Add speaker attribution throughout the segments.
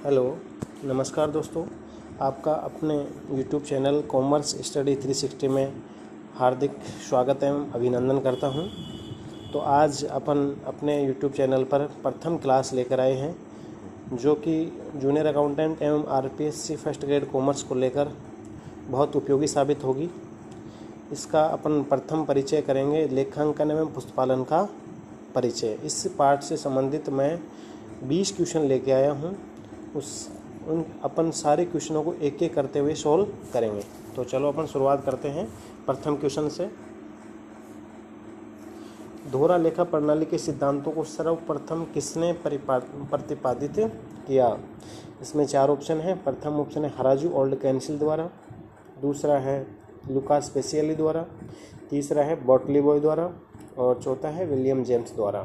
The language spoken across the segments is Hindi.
Speaker 1: हेलो, नमस्कार दोस्तों। आपका अपने यूट्यूब चैनल कॉमर्स स्टडी 360 में हार्दिक स्वागत एवं अभिनंदन करता हूं। तो आज अपन अपने यूट्यूब चैनल पर प्रथम क्लास लेकर आए हैं, जो कि जूनियर अकाउंटेंट एवं आरपीएससी फर्स्ट ग्रेड कॉमर्स को लेकर बहुत उपयोगी साबित होगी। इसका अपन प्रथम परिचय करेंगे लेखांकन एवं पुस्तपालन का परिचय। इस पाठ से संबंधित मैं 20 क्वेश्चन लेके आया हूँ। अपन सारे क्वेश्चनों को एक एक करते हुए सॉल्व करेंगे। तो चलो अपन शुरुआत करते हैं प्रथम क्वेश्चन से। दोहरा लेखा प्रणाली के सिद्धांतों को सर्वप्रथम किसने प्रतिपादित किया? इसमें 4 ऑप्शन हैं। प्रथम ऑप्शन है हराजू ओल्ड कैंसिल द्वारा, दूसरा है लुकास पेसियली द्वारा, तीसरा है बॉटलीबॉय द्वारा और चौथा है विलियम जेम्स द्वारा।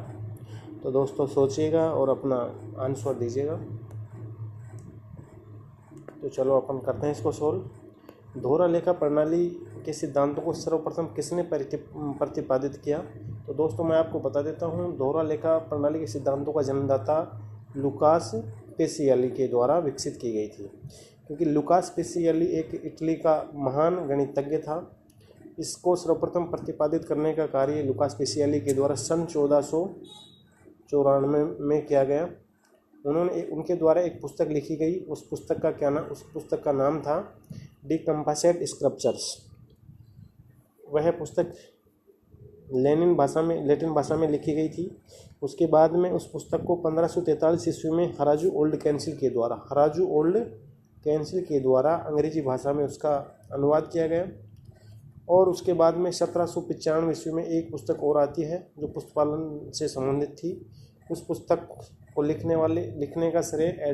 Speaker 1: तो दोस्तों सोचिएगा और अपना आंसर दीजिएगा। तो चलो अपन करते हैं इसको सोल्व। दोहरा लेखा प्रणाली के सिद्धांतों को सर्वप्रथम किसने प्रतिपादित किया? तो दोस्तों मैं आपको बता देता हूँ, दोहरा लेखा प्रणाली के सिद्धांतों का जन्मदाता लुकास पेसियली के द्वारा विकसित की गई थी, क्योंकि लुकास पेसियली एक इटली का महान गणितज्ञ था। इसको सर्वप्रथम प्रतिपादित करने का कार्य लुकास पेसियली के द्वारा सन 1494 में किया गया। उनके द्वारा एक पुस्तक लिखी गई। उस पुस्तक का नाम था डी कंपासेट स्क्रप्चर्स। वह पुस्तक लैटिन भाषा में लिखी गई थी। उसके बाद में उस पुस्तक को 1543 ईस्वी में हराजू ओल्ड कैंसिल के द्वारा अंग्रेजी भाषा में उसका अनुवाद किया गया। और उसके बाद में 1795 ईस्वी में एक पुस्तक और आती है जो पुस्तपालन से संबंधित थी। उस पुस्तक को लिखने का श्रेय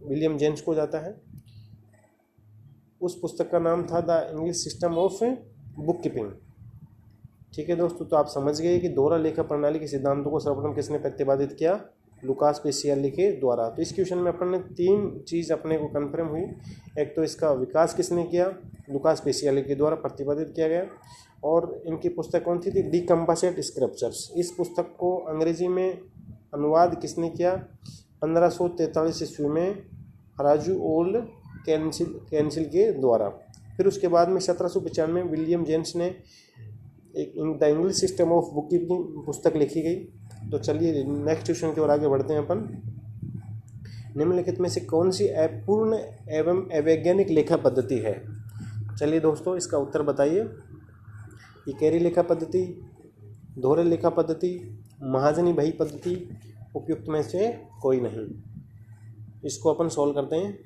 Speaker 1: विलियम जेम्स को जाता है। उस पुस्तक का नाम था the English system of book keeping. ठीक है दोस्तों, तो आप समझ गए कि दोहरा लेखा प्रणाली के सिद्धांतों को सर्वप्रथम किसने प्रतिपादित किया? लुकास पेसियली के द्वारा। तो इस क्वेश्चन में अपन ने 3 चीज़ अपने को कन्फर्म हुई। एक तो इसका विकास किसने किया? लुकास पेसियली के द्वारा प्रतिपादित किया गया। और इनकी पुस्तक कौन थी? The compassionate scriptures. इस पुस्तक को अंग्रेजी में अनुवाद किसने किया? 1543 ईस्वी में हराजू ओल्ड कैंसिल के द्वारा। फिर उसके बाद में 1795 में विलियम जेम्स ने एक the English system of book keeping पुस्तक लिखी गई। तो चलिए नेक्स्ट क्वेश्चन की ओर आगे बढ़ते हैं अपन। निम्नलिखित में से कौन सी अपूर्ण एवं अवैज्ञानिक लेखा पद्धति है? चलिए दोस्तों इसका उत्तर बताइए। इकेरी लेखा पद्धति, दोहरे लेखा पद्धति, महाजनी बही पद्धति, उपयुक्त में से कोई नहीं। इसको अपन सॉल्व करते हैं।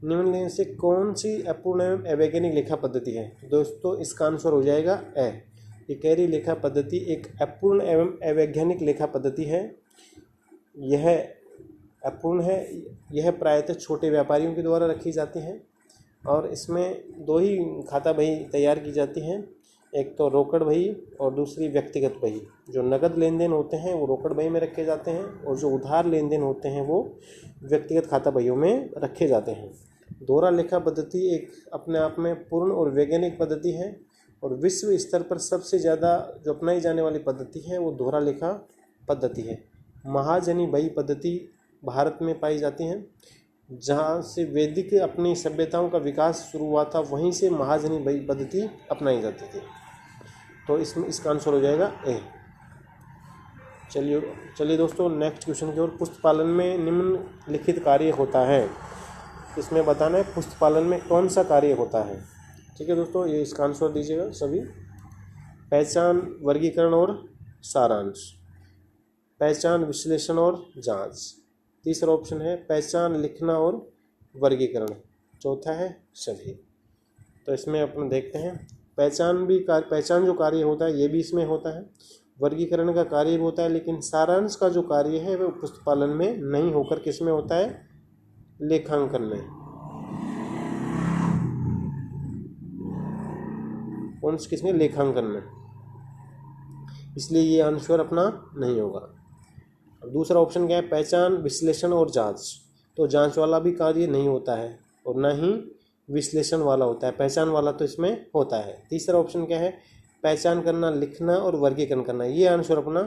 Speaker 1: निम्न में से कौन सी अपूर्ण एवं अवैज्ञानिक लेखा पद्धति है? दोस्तों इसका आंसर हो जाएगा ए। इकेरी लेखा पद्धति एक अपूर्ण एवं अवैज्ञानिक लेखा पद्धति है। यह अपूर्ण है। यह प्रायतः छोटे व्यापारियों के द्वारा रखी जाती है और इसमें 2 ही खाता बही तैयार की जाती हैं। एक तो रोकड़ बही और दूसरी व्यक्तिगत बही। जो नगद लेन देन होते हैं वो रोकड़ बही में रखे जाते हैं और जो उधार लेन देन होते हैं वो व्यक्तिगत खाता बहियों में रखे जाते हैं। दोहरा लेखा पद्धति एक अपने आप में पूर्ण और वैज्ञानिक पद्धति है और विश्व स्तर पर सबसे ज़्यादा जो अपनाई जाने वाली पद्धति है वो दोहरा लेखा पद्धति है। महाजनी बही पद्धति भारत में पाई जाती है। जहाँ से वैदिक अपनी सभ्यताओं का विकास शुरू हुआ था, वहीं से महाजनी बही पद्धति अपनाई जाती थी। तो इसका आंसर हो जाएगा ए। चलिए दोस्तों नेक्स्ट क्वेश्चन की ओर। पुस्तपालन में निम्नलिखित कार्य होता है। इसमें बताना है पुस्तपालन में कौन सा कार्य होता है। ठीक है दोस्तों, ये इसका आंसर दीजिएगा सभी। पहचान, वर्गीकरण और सारांश, पहचान, विश्लेषण और जांच। तीसरा ऑप्शन है पहचान, लिखना और वर्गीकरण। चौथा है सभी। तो इसमें अपन देखते हैं पहचान जो कार्य होता है ये भी इसमें होता है। वर्गीकरण का कार्य भी होता है, लेकिन सारांश का जो कार्य है वह पुस्तपालन में नहीं होकर किस में होता है? लेखांकन में। कौन से किसमें? लेखांकन में। इसलिए ये आंसर अपना नहीं होगा। दूसरा ऑप्शन क्या है? पहचान, विश्लेषण और जांच। तो जांच वाला भी कार्य नहीं होता है और ना ही विश्लेषण वाला होता है। पहचान वाला तो इसमें होता है। तीसरा ऑप्शन क्या है? पहचान करना, लिखना और वर्गीकरण करना। ये आंसर अपना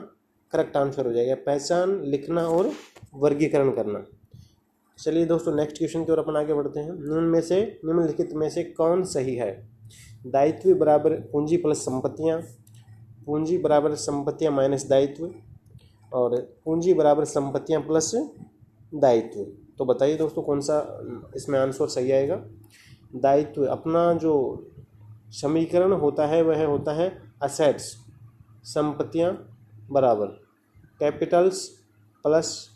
Speaker 1: करेक्ट आंसर हो जाएगा, पहचान, लिखना और वर्गीकरण करना। चलिए दोस्तों नेक्स्ट क्वेश्चन की ओर अपन आगे बढ़ते हैं। निम्नलिखित में से कौन सही है? दायित्व बराबर पूंजी प्लस संपत्तियाँ, पूंजी बराबर संपत्तियाँ माइनस दायित्व, और पूंजी बराबर संपत्तियाँ प्लस दायित्व। तो बताइए दोस्तों कौन सा इसमें आंसर सही आएगा? दायित्व, अपना जो समीकरण होता है वह होता है असेट्स, संपत्तियाँ बराबर कैपिटल्स प्लस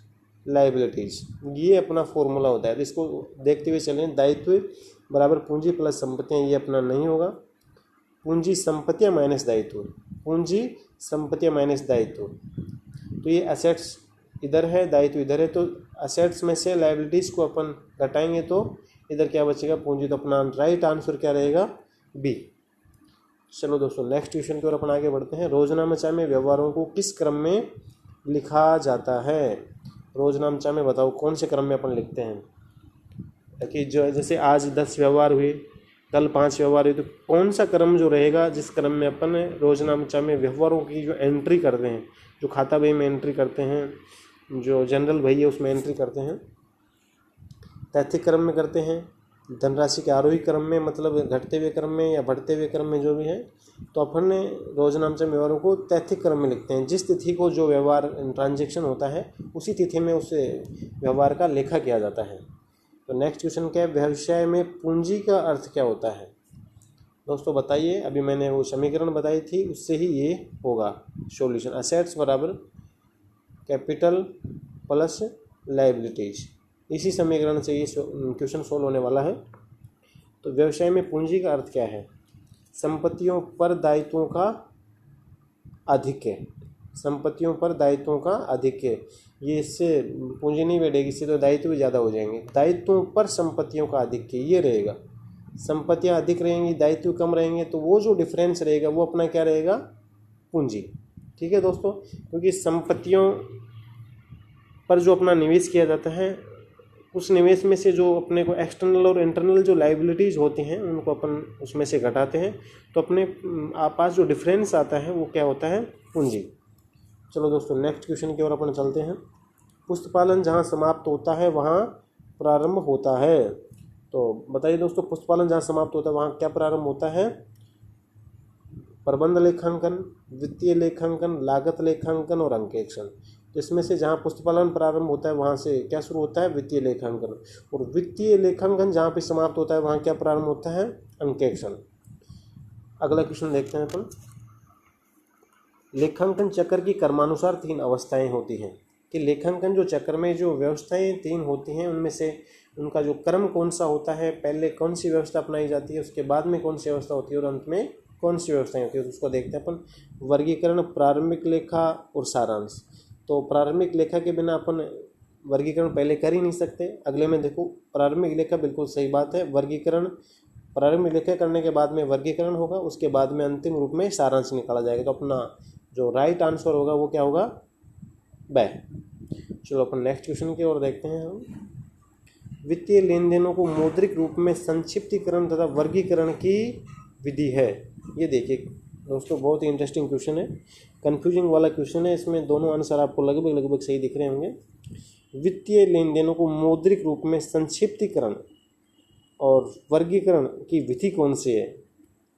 Speaker 1: लाइबिलिटीज़, ये अपना फॉर्मूला होता है। तो इसको देखते हुए चलें, दायित्व बराबर पूंजी प्लस संपत्तियाँ, ये अपना नहीं होगा। पूंजी संपत्तियाँ माइनस दायित्व, पूंजी संपत्तियाँ माइनस दायित्व, तो ये असेट्स इधर है, दायित्व इधर है, तो असेट्स में से लाइबिलिटीज़ को अपन घटाएंगे तो इधर क्या बचेगा? पूंजी। तो अपना राइट आंसर क्या रहेगा? बी। चलो दोस्तों नेक्स्ट क्वेश्चन की ओर अपन आगे बढ़ते हैं। रोजनामचा में व्यवहारों को किस क्रम में लिखा जाता है? रोजनामचा में बताओ कौन से क्रम में अपन लिखते हैं कि जो जैसे आज 10 व्यवहार हुए, कल 5 व्यवहार हुए, तो कौन सा क्रम जो रहेगा जिस क्रम में अपन रोजनामचा में व्यवहारों की जो एंट्री करते हैं, जो खाता बही में एंट्री करते हैं, जो जनरल बही है उसमें एंट्री करते हैं, तैथिक क्रम में करते हैं, धनराशि के आरोही क्रम में, मतलब घटते हुए क्रम में या बढ़ते हुए क्रम में जो भी है, तो अपन ने रोजनामचा व्यवहारों को तैथिक क्रम में लिखते हैं। जिस तिथि को जो व्यवहार ट्रांजैक्शन होता है उसी तिथि में उस व्यवहार का लेखा किया जाता है। तो नेक्स्ट क्वेश्चन क्या है? व्यवसाय में पूंजी का अर्थ क्या होता है? दोस्तों बताइए, अभी मैंने वो समीकरण बताई थी उससे ही ये होगा सॉल्यूशन। असेट्स बराबर कैपिटल प्लस लाइबिलिटीज, इसी समीकरण से ये क्वेश्चन सोल्व होने वाला है। तो व्यवसाय में पूंजी का अर्थ क्या है? संपत्तियों पर दायित्वों का आधिक्य, संपत्तियों पर दायित्वों का आधिक्य, ये इससे पूंजी नहीं बढ़ेगी, इससे तो दायित्व भी ज़्यादा हो जाएंगे। दायित्वों पर संपत्तियों का आधिक्य ये रहेगा। संपत्तियां अधिक रहेंगी, दायित्व कम रहेंगे, तो वो जो डिफरेंस रहेगा वो अपना क्या रहेगा? पूंजी। ठीक है दोस्तों, क्योंकि संपत्तियों पर जो अपना निवेश किया जाता है उस निवेश में से जो अपने को एक्सटर्नल और इंटरनल जो लाइबिलिटीज़ होती हैं उनको अपन उसमें से घटाते हैं, तो अपने पास जो डिफरेंस आता है वो क्या होता है? पूंजी। चलो दोस्तों नेक्स्ट क्वेश्चन की ओर अपन चलते हैं। पुस्तपालन जहाँ समाप्त होता है वहाँ प्रारंभ होता है। तो बताइए दोस्तों, पुस्तपालन जहाँ समाप्त होता है वहाँ क्या प्रारंभ होता है? प्रबंध लेखांकन, वित्तीय लेखांकन, लागत लेखांकन और अंकेक्षण। तो इसमें से जहाँ पुस्तपालन प्रारंभ होता है वहाँ से क्या शुरू होता है? वित्तीय लेखांकन। और वित्तीय लेखांकन जहाँ पे समाप्त होता है वहाँ क्या प्रारंभ होता है? अंकेक्षण। अगला क्वेश्चन देखते हैं अपन। लेखांकन चक्र की क्रमानुसार 3 अवस्थाएं होती हैं कि लेखांकन जो चक्र में जो व्यवस्थाएं 3 होती हैं उनमें से उनका जो क्रम कौन सा होता है? पहले कौन सी व्यवस्था अपनाई जाती है, उसके बाद में कौन सी व्यवस्था होती है और अंत में कौन सी व्यवस्थाएं होती है, तो उसको देखते हैं अपन। वर्गीकरण, प्रारंभिक लेखा और सारांश। तो प्रारंभिक लेखा के बिना अपन वर्गीकरण पहले कर ही नहीं सकते। अगले में देखो, प्रारंभिक लेखा बिल्कुल सही बात है, वर्गीकरण प्रारंभिक लेखा करने के बाद में वर्गीकरण होगा, उसके बाद में अंतिम रूप में सारांश निकाला जाएगा। तो अपना जो राइट आंसर होगा वो क्या होगा? ब। चलो अपन नेक्स्ट क्वेश्चन की ओर देखते हैं हम। वित्तीय लेन देनों को मौद्रिक रूप में संक्षिप्तीकरण तथा वर्गीकरण की विधि है। ये देखिए दोस्तों, बहुत ही इंटरेस्टिंग क्वेश्चन है, कंफ्यूजिंग वाला क्वेश्चन है। इसमें दोनों आंसर आपको लगभग सही दिख रहे होंगे। वित्तीय लेन देनों को मौद्रिक रूप में संक्षिप्तीकरण और वर्गीकरण की विधि कौन सी है?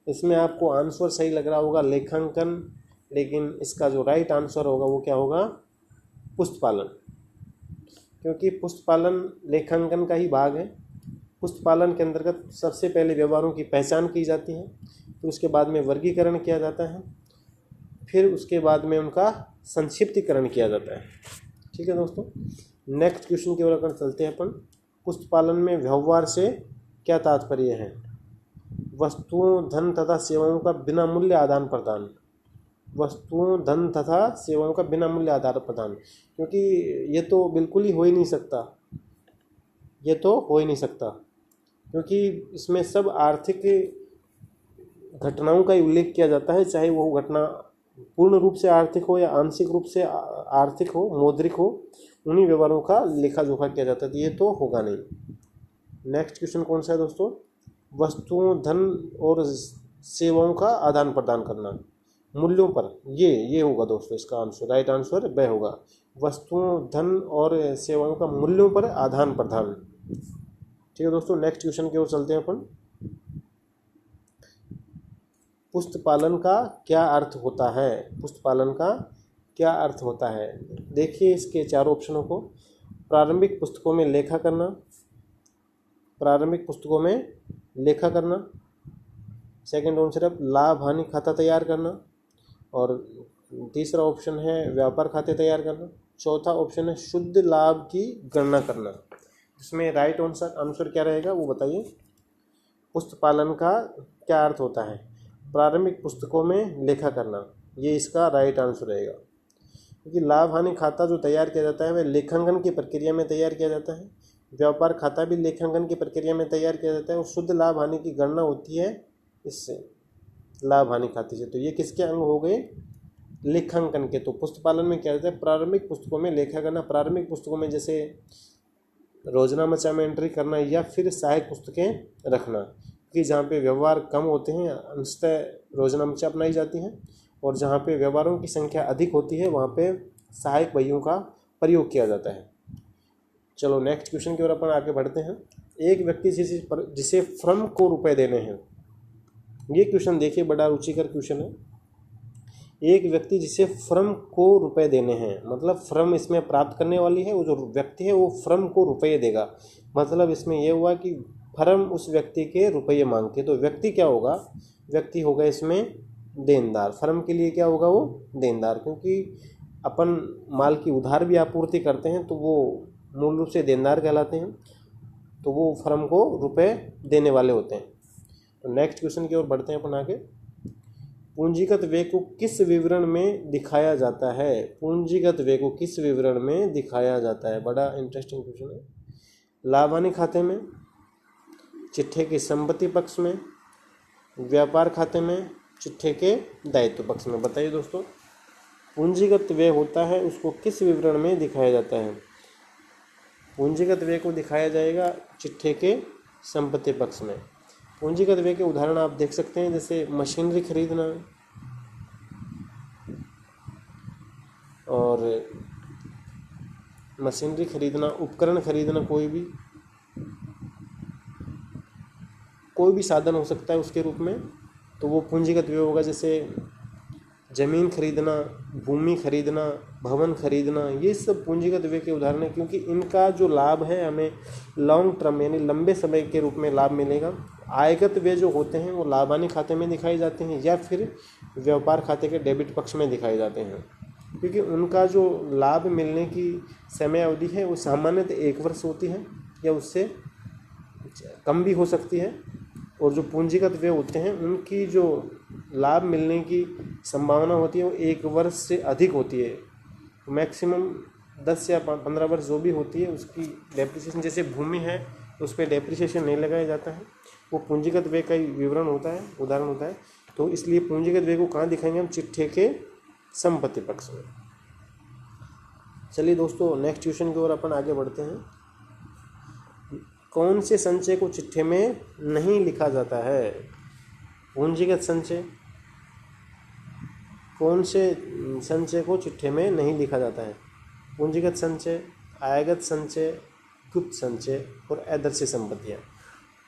Speaker 1: इसमें आपको आंसर सही लग रहा होगा लेखांकन, लेकिन इसका जो राइट आंसर होगा वो क्या होगा? पुस्तपालन, क्योंकि पुस्तपालन लेखांकन का ही भाग है। पुस्तपालन के अंतर्गत सबसे पहले व्यवहारों की पहचान की जाती है, फिर उसके बाद में वर्गीकरण किया जाता है, फिर उसके बाद में उनका संक्षिप्तीकरण किया जाता है। ठीक है दोस्तों, नेक्स्ट क्वेश्चन की ओर अगर चलते हैं अपन। पुस्तपालन में व्यवहार से क्या तात्पर्य है? वस्तुओं, धन तथा सेवाओं का बिना मूल्य आदान प्रदान। वस्तुओं, धन तथा सेवाओं का बिना मूल्य आदान प्रदान, क्योंकि ये तो बिल्कुल ही हो ही नहीं सकता, ये तो हो ही नहीं सकता, क्योंकि इसमें सब आर्थिक घटनाओं का ही उल्लेख किया जाता है, चाहे वो घटना पूर्ण रूप से आर्थिक हो या आंशिक रूप से आर्थिक हो, मौद्रिक हो, उन्हीं व्यवहारों का लेखा जोखा किया जाता है। ये तो होगा नहीं। नेक्स्ट क्वेश्चन कौन सा है दोस्तों? वस्तुओं, धन और सेवाओं का आदान प्रदान करना मूल्यों पर, ये होगा दोस्तों इसका आंसर, राइट आंसर ब होगा। वस्तुओं, धन और सेवाओं का मूल्यों पर आदान प्रदान। ठीक है दोस्तों, नेक्स्ट क्वेश्चन की ओर चलते हैं अपन। पुस्तपालन का क्या अर्थ होता है? पुस्तपालन का क्या अर्थ होता है? देखिए इसके चारों ऑप्शनों को। प्रारंभिक पुस्तकों में लेखा करना, प्रारंभिक पुस्तकों में लेखा करना। सेकंड ऑप्शन है लाभ हानि खाता तैयार करना, और तीसरा ऑप्शन है व्यापार खाते तैयार करना। चौथा ऑप्शन है शुद्ध लाभ की गणना करना। इसमें राइट आंसर क्या रहेगा वो बताइए। पुस्तपालन का क्या अर्थ होता है? प्रारंभिक पुस्तकों में लेखा करना, ये इसका राइट आंसर रहेगा। क्योंकि लाभ हानि खाता जो तैयार किया जाता है वह लेखांकन की प्रक्रिया में तैयार किया जाता है। व्यापार खाता भी लेखांकन की प्रक्रिया में तैयार किया जाता है, और शुद्ध लाभ हानि की गणना होती है इससे, लाभ हानि खाते से। तो ये किसके अंग हो गए? लेखांकन के। तो पुस्तपालन में क्या रहता है? प्रारंभिक पुस्तकों में लेखा करना। प्रारंभिक पुस्तकों में जैसे रोजनामचा में एंट्री करना, या फिर सहायक पुस्तकें रखना, कि जहाँ पे व्यवहार कम होते हैं अंशतः रोजनामचा अपनाई जाती हैं, और जहाँ पे व्यवहारों की संख्या अधिक होती है वहाँ पे सहायक बहियों का प्रयोग किया जाता है। चलो नेक्स्ट क्वेश्चन की ओर अपन आगे बढ़ते हैं। एक व्यक्ति जिसे फर्म को रुपए देने हैं, ये क्वेश्चन देखिए बड़ा रुचिकर क्वेश्चन है। एक व्यक्ति जिसे फर्म को रुपए देने हैं, मतलब फर्म इसमें प्राप्त करने वाली है, वो जो व्यक्ति है वो फर्म को रुपये देगा। मतलब इसमें यह हुआ कि फर्म उस व्यक्ति के रुपये मांगती है, तो व्यक्ति क्या होगा? व्यक्ति होगा इसमें देनदार। फर्म के लिए क्या होगा? वो देनदार, क्योंकि अपन माल की उधार भी आपूर्ति करते हैं तो वो मूल रूप से देनदार कहलाते हैं, तो वो फर्म को रुपए देने वाले होते हैं। तो नेक्स्ट क्वेश्चन की ओर बढ़ते हैं अपन आगे। पूंजीगत व्यय को किस विवरण में दिखाया जाता है? पूंजीगत व्यय को किस विवरण में दिखाया जाता है? बड़ा इंटरेस्टिंग क्वेश्चन है। लाभ हानि खाते में, चिट्ठे के संपत्ति पक्ष में, व्यापार खाते में, चिट्ठे के दायित्व पक्ष में। बताइए दोस्तों, पूंजीगत व्यय होता है उसको किस विवरण में दिखाया जाता है? पूंजीगत व्यय को दिखाया जाएगा चिट्ठे के संपत्ति पक्ष में। पूंजीगत व्यय के उदाहरण आप देख सकते हैं, जैसे मशीनरी खरीदना, और मशीनरी खरीदना, उपकरण खरीदना, कोई भी साधन हो सकता है उसके रूप में, तो वो पूंजीगत व्यय होगा। जैसे जमीन खरीदना, भूमि खरीदना, भवन खरीदना, ये सब पूंजीगत व्यय के उदाहरण हैं, क्योंकि इनका जो लाभ है हमें लॉन्ग टर्म यानी लंबे समय के रूप में लाभ मिलेगा। आयगत व्यय जो होते हैं वो लाभ हानि खाते में दिखाए जाते हैं, या फिर व्यापार खाते के डेबिट पक्ष में दिखाए जाते हैं, क्योंकि उनका जो लाभ मिलने की समय अवधि है वो सामान्यतः 1 वर्ष होती है, या उससे कम भी हो सकती है। और जो पूंजीगत व्यय होते हैं उनकी जो लाभ मिलने की संभावना होती है वो 1 वर्ष से अधिक होती है। मैक्सिमम 10 या 15 वर्ष जो भी होती है उसकी डेप्रिसिएशन, जैसे भूमि है तो उस पर डेप्रिसिएशन नहीं लगाया जाता है, वो पूंजीगत व्यय का ही विवरण होता है, उदाहरण होता है। तो इसलिए पूंजीगत व्यय को कहाँ दिखाएंगे हम? चिट्ठे के संपत्ति पक्ष में। चलिए दोस्तों नेक्स्ट क्वेश्चन की ओर अपन आगे बढ़ते हैं। कौन से संचय को चिट्ठे में नहीं लिखा जाता है? पूंजीगत संचय। कौन से संचय को चिट्ठे में नहीं लिखा जाता है? पूंजीगत संचय, आयगत संचय, गुप्त संचय और आदर्श संपत्तियाँ।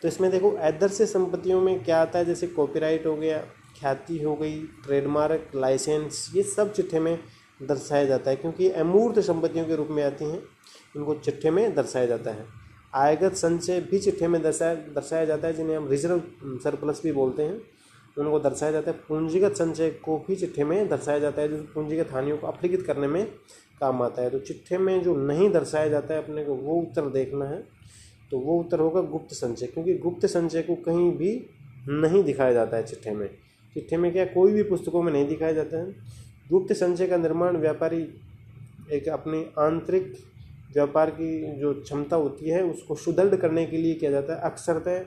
Speaker 1: तो इसमें देखो आदर्श संपत्तियों में क्या आता है? जैसे कॉपीराइट हो गया, ख्याति हो गई, ट्रेडमार्क, लाइसेंस, ये सब चिट्ठे में दर्शाया जाता है, क्योंकि अमूर्त संपत्तियों के रूप में आती हैं, इनको चिट्ठे में दर्शाया जाता है। आयगत संचय भी चिट्ठे में दर्शाया जाता है, जिन्हें हम रिजर्व सरप्लस भी बोलते हैं, उनको दर्शाया जाता है। पूंजीगत संचय को भी चिट्ठे में दर्शाया जाता है, जो पूंजीगत हानियों को अपलिखित करने में काम आता है। तो चिट्ठे में जो नहीं दर्शाया जाता है अपने को वो उत्तर देखना है, तो वो उत्तर होगा गुप्त संचय, क्योंकि गुप्त संचय को कहीं भी नहीं दिखाया जाता है चिट्ठे में। चिट्ठे में क्या, कोई भी पुस्तकों में नहीं दिखाया जाता है। गुप्त संचय का निर्माण व्यापारी एक अपनी आंतरिक व्यापार की जो क्षमता होती है उसको सुदृढ़ करने के लिए किया जाता है। अक्सरतः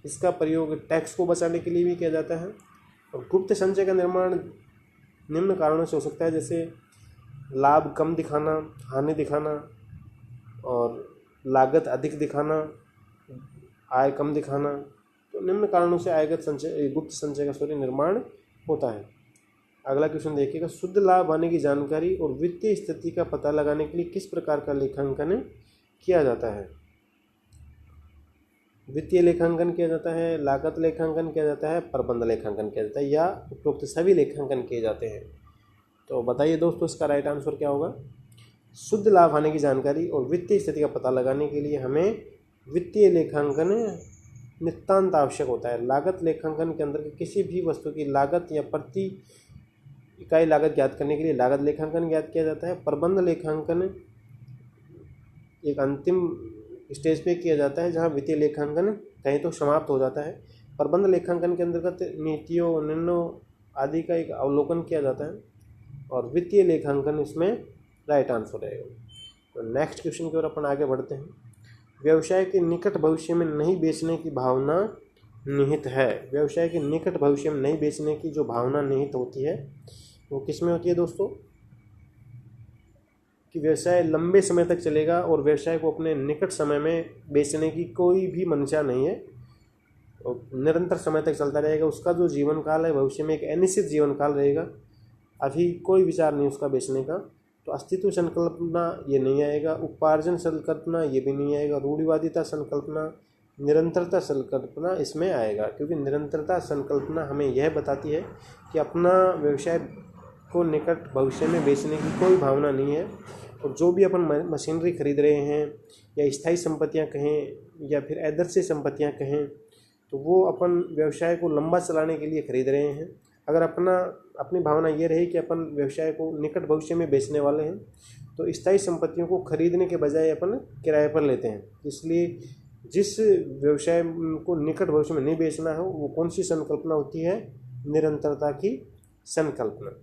Speaker 1: इसका प्रयोग टैक्स को बचाने के लिए भी किया जाता है। और गुप्त संचय का निर्माण निम्न कारणों से हो सकता है, जैसे लाभ कम दिखाना, हानि दिखाना, और लागत अधिक दिखाना, आय कम दिखाना। तो निम्न कारणों से आयगत संचय, गुप्त संचय का निर्माण होता है। अगला क्वेश्चन देखिएगा, शुद्ध लाभ आने की जानकारी और वित्तीय स्थिति का पता लगाने के लिए किस प्रकार का लेखांकन किया जाता है? वित्तीय लेखांकन किया जाता है, लागत लेखांकन किया जाता है, प्रबंध लेखांकन किया जाता है, या उपरोक्त सभी लेखांकन किए जाते हैं? तो बताइए दोस्तों, इसका राइट आंसर क्या होगा? शुद्ध लाभ आने की जानकारी और वित्तीय स्थिति का पता लगाने के लिए हमें वित्तीय लेखांकन नितांत आवश्यक होता है। लागत लेखांकन के अंदर किसी भी वस्तु की लागत या प्रति इकाई लागत ज्ञात करने के लिए लागत लेखांकन ज्ञात किया जाता है। प्रबंध लेखांकन एक अंतिम स्टेज पे किया जाता है जहां वित्तीय लेखांकन कहीं तो समाप्त हो जाता है। प्रबंध लेखांकन के अंतर्गत नीतियों, निर्णयों आदि का एक अवलोकन किया जाता है और वित्तीय लेखांकन इसमें राइट आंसर रहेगा। तो नेक्स्ट क्वेश्चन की ओर अपन आगे बढ़ते हैं। व्यवसाय के निकट भविष्य में नहीं बेचने की भावना निहित है। व्यवसाय के निकट भविष्य में नहीं बेचने की जो भावना निहित होती है वो किस में होती है दोस्तों? कि व्यवसाय लंबे समय तक चलेगा और व्यवसाय को अपने निकट समय में बेचने की कोई भी मंशा नहीं है और निरंतर समय तक चलता रहेगा। उसका जो जीवन काल है भविष्य में एक अनिश्चित जीवन काल रहेगा। अभी कोई विचार नहीं उसका बेचने का। तो अस्तित्व संकल्पना ये नहीं आएगा, उपार्जन संकल्पना ये भी नहीं आएगा, रूढ़िवादिता संकल्पना, निरंतरता संकल्पना इसमें आएगा। क्योंकि निरंतरता संकल्पना हमें यह बताती है कि अपना व्यवसाय को निकट भविष्य में बेचने की कोई भावना नहीं है। और जो भी अपन मशीनरी खरीद रहे हैं या स्थायी संपत्तियां कहें या फिर आदर्श संपत्तियां कहें, तो वो अपन व्यवसाय को लंबा चलाने के लिए खरीद रहे हैं। अगर अपनी भावना ये रही कि अपन व्यवसाय को निकट भविष्य में बेचने वाले हैं तो स्थायी संपत्तियों को खरीदने के बजाय अपन किराए पर लेते हैं। इसलिए जिस व्यवसाय को निकट भविष्य में नहीं बेचना है वो कौन सी संकल्पना होती है? निरंतरता की संकल्पना।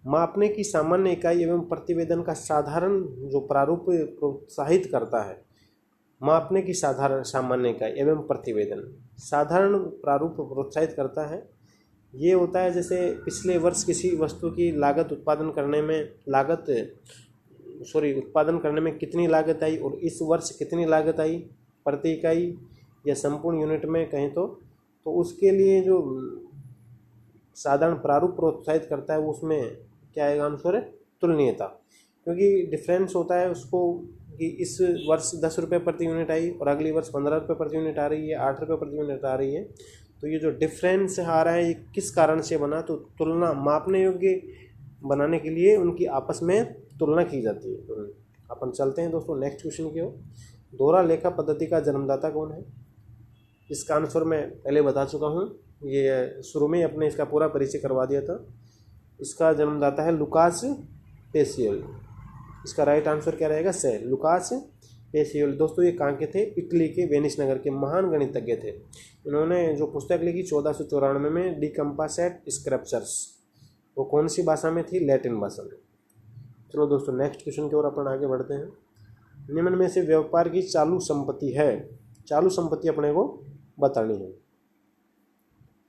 Speaker 1: मापने की सामान्य इकाई एवं प्रतिवेदन का साधारण जो प्रारूप प्रोत्साहित करता है। मापने की सामान्य इकाई एवं प्रतिवेदन साधारण प्रारूप प्रोत्साहित करता है। ये होता है जैसे पिछले वर्ष किसी वस्तु की उत्पादन करने में कितनी लागत आई और इस वर्ष कितनी लागत आई प्रति इकाई या संपूर्ण यूनिट में कहें तो उसके लिए जो साधारण प्रारूप प्रोत्साहित करता है वो उसमें क्या आएगा आंसर है? तुलनीयता। क्योंकि डिफरेंस होता है उसको कि इस वर्ष 10 रुपये प्रति यूनिट आई और अगली वर्ष 15 रुपये प्रति यूनिट आ रही है, 8 रुपये प्रति यूनिट आ रही है। तो ये जो डिफरेंस आ रहा है ये किस कारण से बना? तो तुलना मापने योग्य बनाने के लिए उनकी आपस में तुलना की जाती है। अपन चलते हैं दोस्तों नेक्स्ट क्वेश्चन की ओर। दोहरा लेखा पद्धति का जन्मदाता कौन है? इसका आंसर मैं पहले बता चुका हूँ, ये शुरू में अपने इसका पूरा परिचय करवा दिया था। इसका जन्मदाता है लुकास पेसियोली। इसका राइट आंसर क्या रहेगा? से लुकास पेसियोली। दोस्तों ये कहाँ के थे? इटली के वेनिस नगर के महान गणितज्ञ थे। इन्होंने जो पुस्तक लिखी 1494 में डी कंपासेट स्क्रैप्चर्स, वो कौन सी भाषा में थी? लैटिन भाषा में। चलो दोस्तों नेक्स्ट क्वेश्चन की ओर अपन आगे बढ़ते हैं। निम्न में से व्यापार की चालू संपत्ति है। चालू संपत्ति अपने को बतानी है।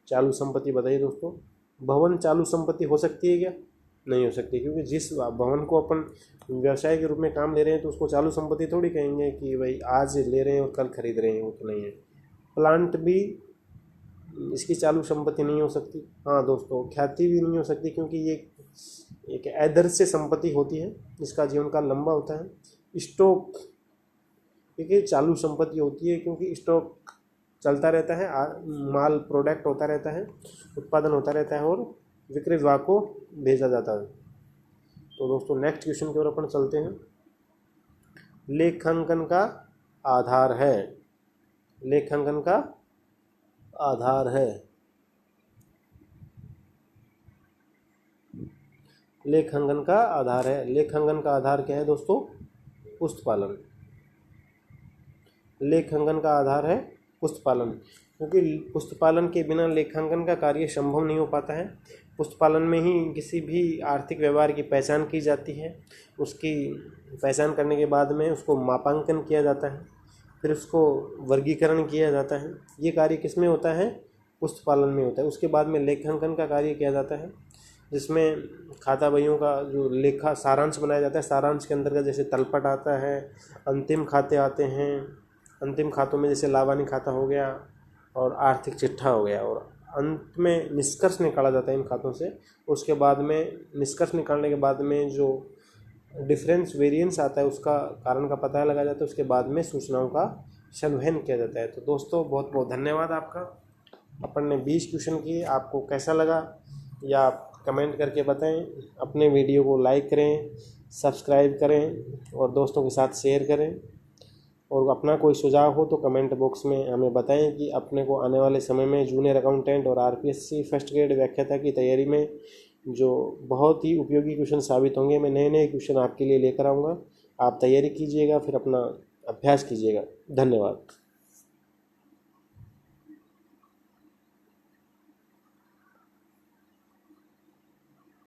Speaker 1: चालू संपत्ति बताइए दोस्तों। भवन चालू संपत्ति हो सकती है क्या? नहीं हो सकती, क्योंकि जिस भवन को अपन व्यवसाय के रूप में काम ले रहे हैं तो उसको चालू संपत्ति थोड़ी कहेंगे कि भाई आज ले रहे हैं और कल खरीद रहे हैं, वो तो नहीं है। प्लांट भी इसकी चालू संपत्ति नहीं हो सकती। हाँ दोस्तों, ख्याति भी नहीं हो सकती क्योंकि ये एक आदर्श संपत्ति होती है, इसका जीवन काल लंबा होता है। स्टॉक देखिए चालू संपत्ति होती है क्योंकि स्टॉक चलता रहता है, माल प्रोडक्ट होता रहता है, उत्पादन होता रहता है और विक्रय विभाग को भेजा जाता है। तो दोस्तों नेक्स्ट क्वेश्चन की ओर अपन चलते हैं। लेखांकन का आधार है। लेखांकन का आधार है। लेखांकन का आधार है। लेखांकन का आधार क्या है दोस्तों? पुस्तपालन। लेखांकन का आधार है पुस्तपालन, क्योंकि पुस्तपालन के बिना लेखांकन का कार्य संभव नहीं हो पाता है। पुस्तपालन में ही किसी भी आर्थिक व्यवहार की पहचान की जाती है। उसकी पहचान करने के बाद में उसको मापांकन किया जाता है, फिर उसको वर्गीकरण किया जाता है। ये कार्य किस में होता है? पुस्तपालन में होता है। उसके बाद में लेखांकन का कार्य किया जाता है, जिसमें खाता बहियों का जो लेखा सारांश बनाया जाता है। सारांश के अंतर्गत जैसे तलपट आता है, अंतिम खाते आते हैं। अंतिम खातों में जैसे लाभानी खाता हो गया और आर्थिक चिट्ठा हो गया, और अंत में निष्कर्ष निकाला जाता है इन खातों से। उसके बाद में निष्कर्ष निकालने के बाद में जो डिफरेंस वेरिएंस आता है उसका कारण का पता लगाया जाता है। उसके बाद में सूचनाओं का संवहन किया जाता है। तो दोस्तों बहुत बहुत धन्यवाद आपका। अपन ने 20 क्वेश्चन किए, आपको कैसा लगा या आप कमेंट करके बताएं। अपने वीडियो को लाइक करें, सब्सक्राइब करें और दोस्तों के साथ शेयर करें। और अपना कोई सुझाव हो तो कमेंट बॉक्स में हमें बताएं कि अपने को आने वाले समय में जूनियर अकाउंटेंट और आरपीएससी फर्स्ट ग्रेड व्याख्याता की तैयारी में जो बहुत ही उपयोगी क्वेश्चन साबित होंगे, मैं नए नए क्वेश्चन आपके लिए लेकर आऊँगा। आप तैयारी कीजिएगा, फिर अपना अभ्यास कीजिएगा। धन्यवाद।